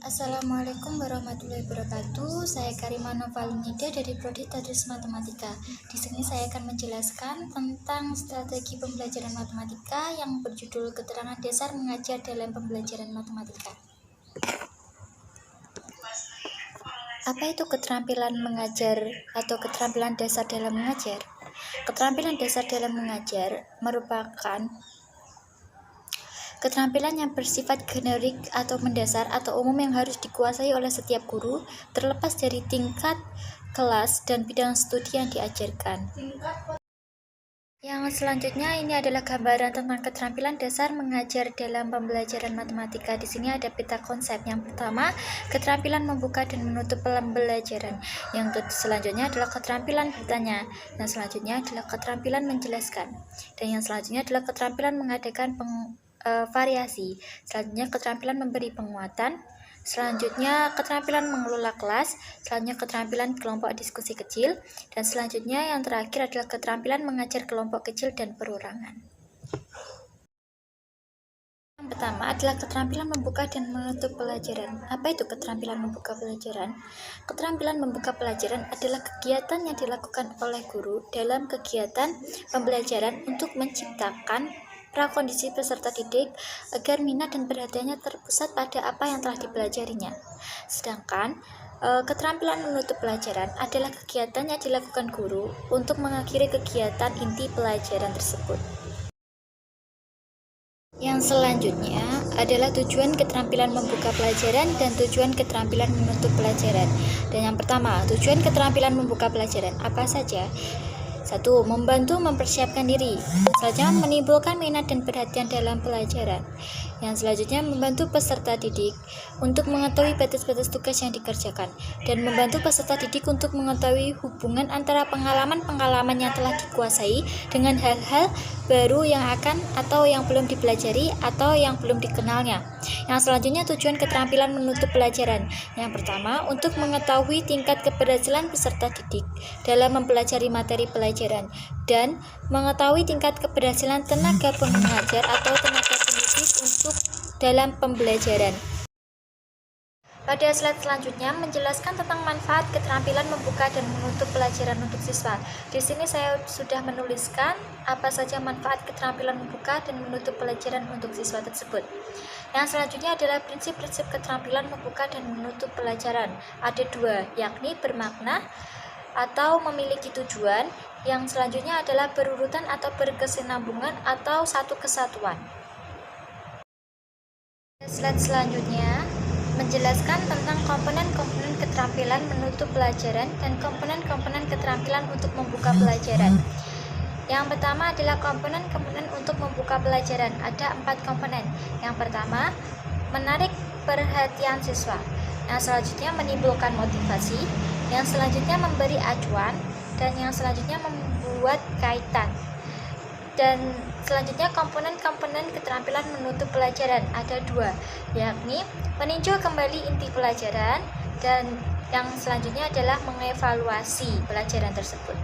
Assalamualaikum warahmatullahi wabarakatuh. Saya Karima Novalinida dari Prodi Tadris Matematika. Di sini saya akan menjelaskan tentang strategi pembelajaran matematika yang berjudul Keterangan Dasar Mengajar dalam Pembelajaran Matematika. Apa itu keterampilan mengajar atau keterampilan dasar dalam mengajar? Keterampilan dasar dalam mengajar merupakan keterampilan yang bersifat generik atau mendasar atau umum yang harus dikuasai oleh setiap guru, terlepas dari tingkat, kelas, dan bidang studi yang diajarkan. Yang selanjutnya ini adalah gambaran tentang keterampilan dasar mengajar dalam pembelajaran matematika. Di sini ada peta konsep. Yang pertama, keterampilan membuka dan menutup pembelajaran. Yang selanjutnya adalah keterampilan bertanya. Yang selanjutnya adalah keterampilan menjelaskan. Dan yang selanjutnya adalah keterampilan mengadakan variasi. Selanjutnya keterampilan memberi penguatan. Selanjutnya keterampilan mengelola kelas. Selanjutnya keterampilan kelompok diskusi kecil. Dan selanjutnya yang terakhir adalah keterampilan mengajar kelompok kecil dan perorangan. Yang pertama adalah keterampilan membuka dan menutup pelajaran. Apa itu keterampilan membuka pelajaran? Keterampilan membuka pelajaran adalah kegiatan yang dilakukan oleh guru dalam kegiatan pembelajaran untuk menciptakan prakondisi peserta didik agar minat dan perhatiannya terpusat pada apa yang telah dipelajarinya. Sedangkan keterampilan menutup pelajaran adalah kegiatan yang dilakukan guru untuk mengakhiri kegiatan inti pelajaran tersebut. Yang selanjutnya adalah tujuan keterampilan membuka pelajaran dan tujuan keterampilan menutup pelajaran. Dan yang pertama, tujuan keterampilan membuka pelajaran apa saja? 1. Membantu mempersiapkan diri. Selanjutnya menimbulkan minat dan perhatian dalam pelajaran. Yang selanjutnya membantu peserta didik untuk mengetahui batas-batas tugas yang dikerjakan dan membantu peserta didik untuk mengetahui hubungan antara pengalaman-pengalaman yang telah dikuasai dengan hal-hal baru yang akan atau yang belum dipelajari atau yang belum dikenalnya. Yang selanjutnya tujuan keterampilan menutup pelajaran. Yang pertama, untuk mengetahui tingkat keberhasilan peserta didik dalam mempelajari materi pelajaran dan mengetahui tingkat keberhasilan tenaga pengajar atau tenaga pendidik untuk dalam pembelajaran. Pada slide selanjutnya menjelaskan tentang manfaat keterampilan membuka dan menutup pelajaran untuk siswa. Di sini saya sudah menuliskan apa saja manfaat keterampilan membuka dan menutup pelajaran untuk siswa tersebut. Yang selanjutnya adalah prinsip-prinsip keterampilan membuka dan menutup pelajaran. Ada 2, yakni bermakna atau memiliki tujuan. Yang selanjutnya adalah berurutan atau berkesinambungan atau satu kesatuan. Slide selanjutnya menjelaskan tentang komponen-komponen keterampilan menutup pelajaran dan komponen-komponen keterampilan untuk membuka pelajaran. Yang pertama adalah komponen-komponen untuk membuka pelajaran. Ada 4 komponen. Yang pertama, menarik perhatian siswa. Yang selanjutnya menimbulkan motivasi. Yang selanjutnya memberi acuan. Dan yang selanjutnya membuat kaitan. Dan selanjutnya komponen-komponen keterampilan menutup pelajaran ada 2, yakni meninjau kembali inti pelajaran dan yang selanjutnya adalah mengevaluasi pelajaran tersebut.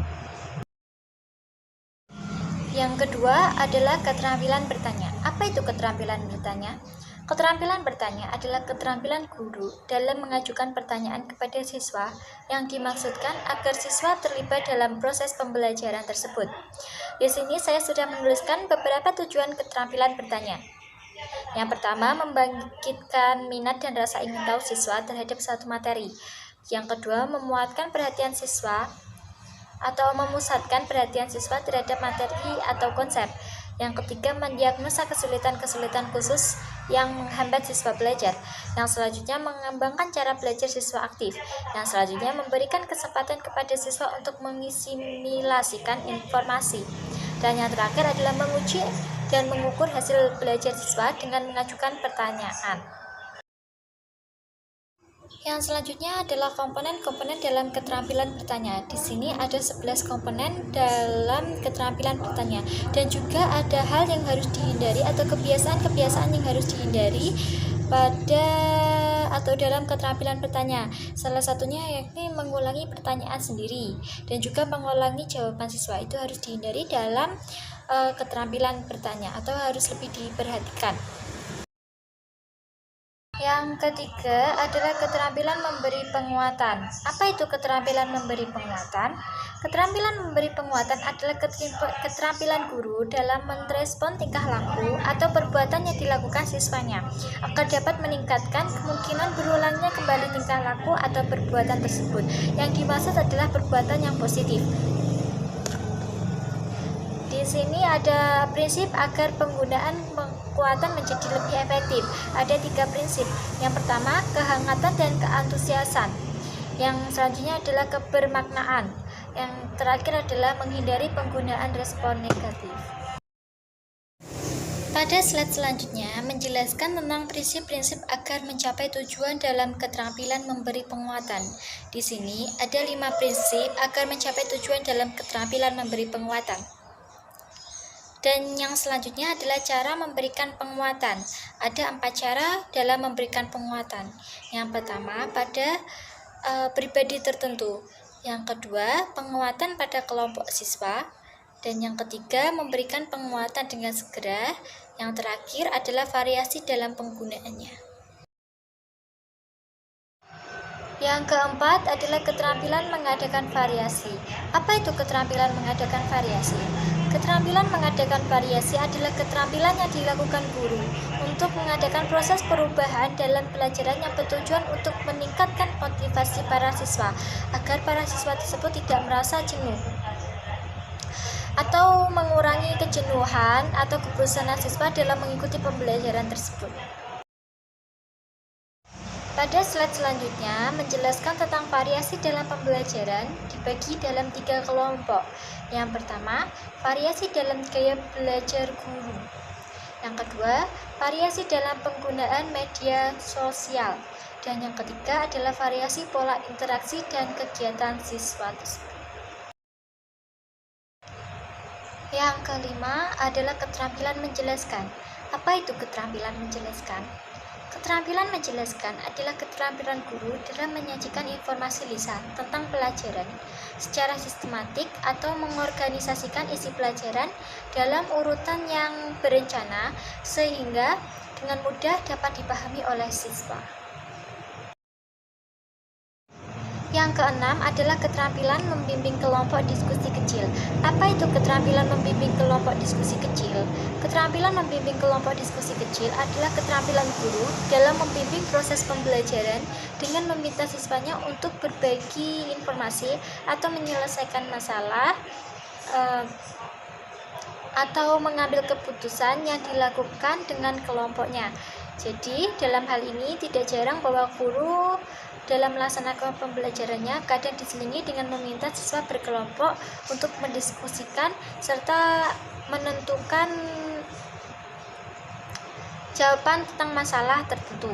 Yang kedua adalah keterampilan bertanya. Apa itu keterampilan bertanya? Keterampilan bertanya adalah keterampilan guru dalam mengajukan pertanyaan kepada siswa yang dimaksudkan agar siswa terlibat dalam proses pembelajaran tersebut. Di sini saya sudah menuliskan beberapa tujuan keterampilan bertanya. Yang pertama, membangkitkan minat dan rasa ingin tahu siswa terhadap suatu materi. Yang kedua, memuatkan perhatian siswa atau memusatkan perhatian siswa terhadap materi atau konsep. Yang ketiga, mendiagnosa kesulitan-kesulitan khusus yang menghambat siswa belajar. Yang selanjutnya, mengembangkan cara belajar siswa aktif. Yang selanjutnya, memberikan kesempatan kepada siswa untuk mengasimilasikan informasi. Dan yang terakhir adalah menguji dan mengukur hasil belajar siswa dengan mengajukan pertanyaan. Yang selanjutnya adalah komponen-komponen dalam keterampilan bertanya. Di sini ada 11 komponen dalam keterampilan bertanya dan juga ada hal yang harus dihindari atau kebiasaan-kebiasaan yang harus dihindari pada atau dalam keterampilan bertanya. Salah satunya yakni mengulangi pertanyaan sendiri dan juga mengulangi jawaban siswa. Itu harus dihindari dalam keterampilan bertanya atau harus lebih diperhatikan. Yang ketiga adalah keterampilan memberi penguatan. Apa itu keterampilan memberi penguatan? Keterampilan memberi penguatan adalah keterampilan guru dalam merespon tingkah laku atau perbuatan yang dilakukan siswanya agar dapat meningkatkan kemungkinan berulangnya kembali tingkah laku atau perbuatan tersebut. Yang dimaksud adalah perbuatan yang positif. Di sini ada prinsip agar penggunaan kekuatan menjadi lebih efektif. Ada 3 prinsip. Yang pertama, kehangatan dan keantusiasan. Yang selanjutnya adalah kebermaknaan. Yang terakhir adalah menghindari penggunaan respon negatif. Pada slide selanjutnya menjelaskan tentang prinsip-prinsip agar mencapai tujuan dalam keterampilan memberi penguatan. Di sini ada 5 prinsip agar mencapai tujuan dalam keterampilan memberi penguatan. Dan yang selanjutnya adalah cara memberikan penguatan. Ada 4 cara dalam memberikan penguatan. Yang pertama, pada pribadi tertentu. Yang kedua, penguatan pada kelompok siswa. Dan yang ketiga, memberikan penguatan dengan segera. Yang terakhir adalah variasi dalam penggunaannya. Yang keempat adalah keterampilan mengadakan variasi. Apa itu keterampilan mengadakan variasi? Keterampilan mengadakan variasi adalah keterampilan yang dilakukan guru untuk mengadakan proses perubahan dalam pelajaran yang bertujuan untuk meningkatkan motivasi para siswa agar para siswa tersebut tidak merasa jenuh atau mengurangi kejenuhan atau kebosanan siswa dalam mengikuti pembelajaran tersebut. Pada slide selanjutnya menjelaskan tentang variasi dalam pembelajaran dibagi dalam 3 kelompok. Yang pertama, variasi dalam gaya belajar guru. Yang kedua, variasi dalam penggunaan media sosial. Dan yang ketiga adalah variasi pola interaksi dan kegiatan siswa tersebut. Yang kelima adalah keterampilan menjelaskan. Apa itu keterampilan menjelaskan? Keterampilan menjelaskan adalah keterampilan guru dalam menyajikan informasi lisan tentang pelajaran secara sistematik atau mengorganisasikan isi pelajaran dalam urutan yang berencana sehingga dengan mudah dapat dipahami oleh siswa. Yang keenam adalah keterampilan membimbing kelompok diskusi kecil. Apa itu keterampilan membimbing kelompok diskusi kecil? Keterampilan membimbing kelompok diskusi kecil adalah keterampilan guru dalam membimbing proses pembelajaran dengan meminta siswanya untuk berbagi informasi atau menyelesaikan masalah atau mengambil keputusan yang dilakukan dengan kelompoknya. Jadi, dalam hal ini tidak jarang bahwa guru dalam melaksanakan pembelajarannya kadang diselingi dengan meminta siswa berkelompok untuk mendiskusikan serta menentukan jawaban tentang masalah tertentu.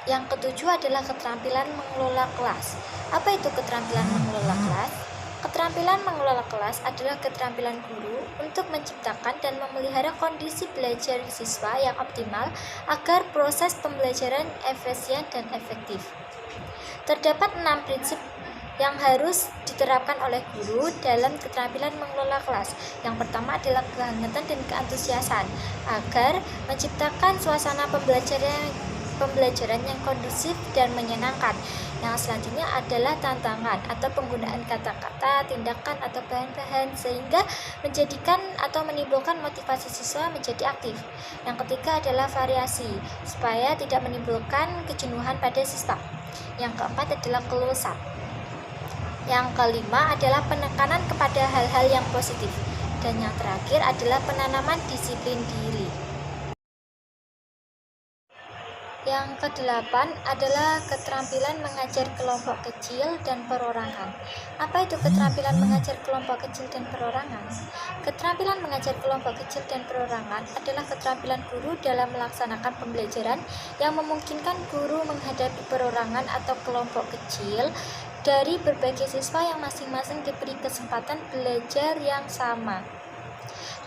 Yang ketujuh adalah keterampilan mengelola kelas. Apa itu keterampilan mengelola kelas? Keterampilan mengelola kelas adalah keterampilan guru untuk menciptakan dan memelihara kondisi belajar siswa yang optimal agar proses pembelajaran efisien dan efektif. Terdapat 6 prinsip yang harus diterapkan oleh guru dalam keterampilan mengelola kelas. Yang pertama adalah kehangatan dan keantusiasan agar menciptakan suasana pembelajaran yang kondusif dan menyenangkan. Yang selanjutnya adalah tantangan atau penggunaan kata-kata, tindakan atau bahan-bahan sehingga menjadikan atau menimbulkan motivasi siswa menjadi aktif. Yang ketiga adalah variasi supaya tidak menimbulkan kejenuhan pada siswa. Yang keempat adalah close up. Yang kelima adalah penekanan kepada hal-hal yang positif. Dan yang terakhir adalah penanaman disiplin diri. Yang kedelapan adalah keterampilan mengajar kelompok kecil dan perorangan. Apa itu keterampilan mengajar kelompok kecil dan perorangan? Keterampilan mengajar kelompok kecil dan perorangan adalah keterampilan guru dalam melaksanakan pembelajaran yang memungkinkan guru menghadapi perorangan atau kelompok kecil dari berbagai siswa yang masing-masing diberi kesempatan belajar yang sama.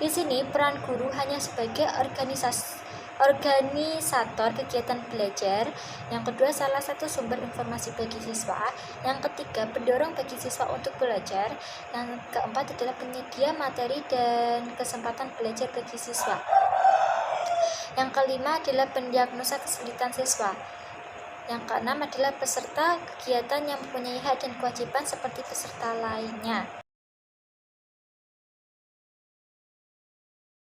Di sini peran guru hanya sebagai organisator kegiatan belajar. Yang kedua, salah satu sumber informasi bagi siswa. Yang ketiga, pendorong bagi siswa untuk belajar. Yang keempat adalah penyedia materi dan kesempatan belajar bagi siswa. Yang kelima adalah pendiagnosa kesulitan siswa. Yang keenam adalah peserta kegiatan yang mempunyai hak dan kewajiban seperti peserta lainnya.